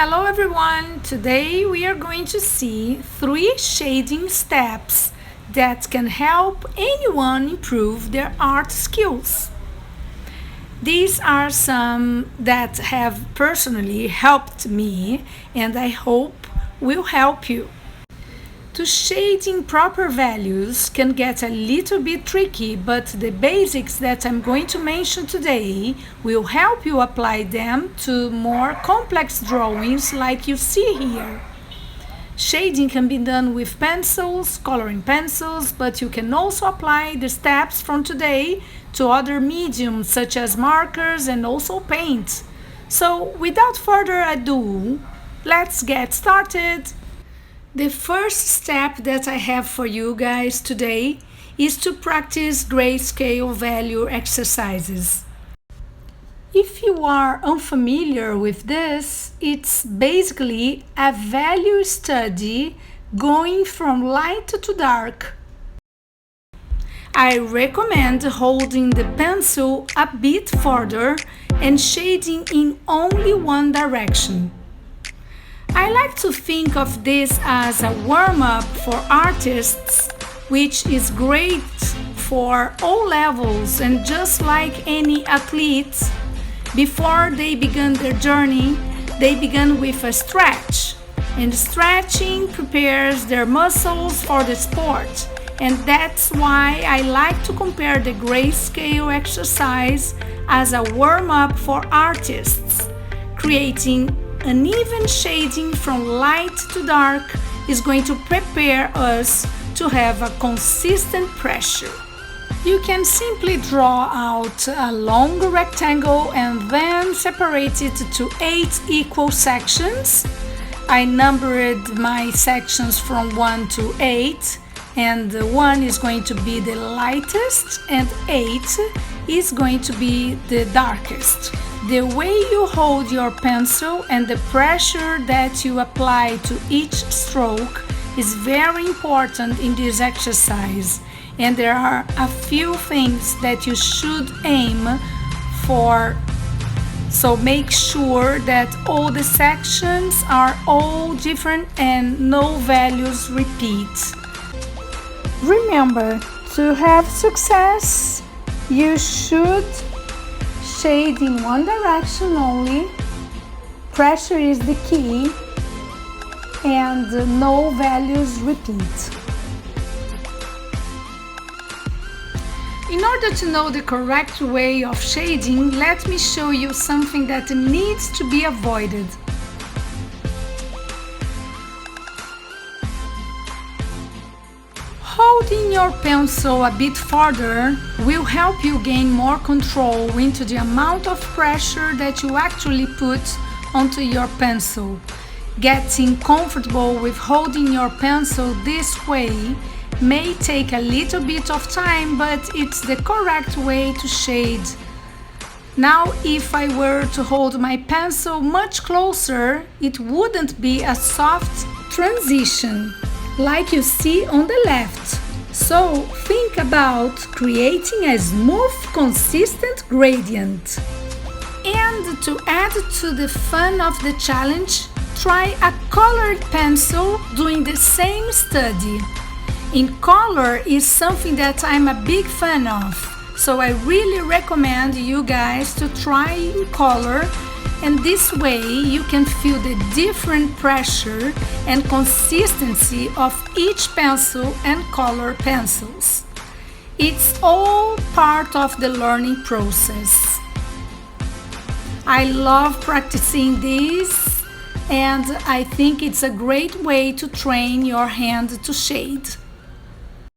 Hello everyone! Today we are going to see 3 shading steps that can help anyone improve their art skills. These are some that have personally helped me and I hope will help you. To shading proper values can get a little bit tricky, but the basics that I'm going to mention today will help you apply them to more complex drawings like you see here. Shading can be done with pencils, coloring pencils, but you can also apply the steps from today to other mediums such as markers and also paint. So without further ado, let's get started. The first step that I have for you guys today is to practice grayscale value exercises. If you are unfamiliar with this, it's basically a value study going from light to dark. I recommend holding the pencil a bit further and shading in only one direction. I like to think of this as a warm-up for artists, which is great for all levels, and just like any athlete, before they begin their journey, they begin with a stretch, and stretching prepares their muscles for the sport, and that's why I like to compare the grayscale exercise as a warm-up for artists. Creating uneven shading from light to dark is going to prepare us to have a consistent pressure. You can simply draw out a long rectangle and then separate it to 8 equal sections. I numbered my sections from 1 to 8, and 1 is going to be the lightest and 8 is going to be the darkest. The way you hold your pencil and the pressure that you apply to each stroke is very important in this exercise, and there are a few things that you should aim for. So make sure that all the sections are all different and no values repeat. Remember, to have success, you should shade in one direction only, pressure is the key, and no values repeat. In order to know the correct way of shading, let me show you something that needs to be avoided. Holding your pencil a bit further will help you gain more control into the amount of pressure that you actually put onto your pencil. Getting comfortable with holding your pencil this way may take a little bit of time, but it's the correct way to shade. Now, if I were to hold my pencil much closer, it wouldn't be a soft transition like you see on the left. So think about creating a smooth, consistent gradient. And to add to the fun of the challenge, try a colored pencil doing the same study. In color is something that I'm a big fan of, so I really recommend you guys to try in color, and this way you can feel the different pressure and consistency of each pencil and color pencils. It's all part of the learning process. I love practicing this, and I think it's a great way to train your hand to shade.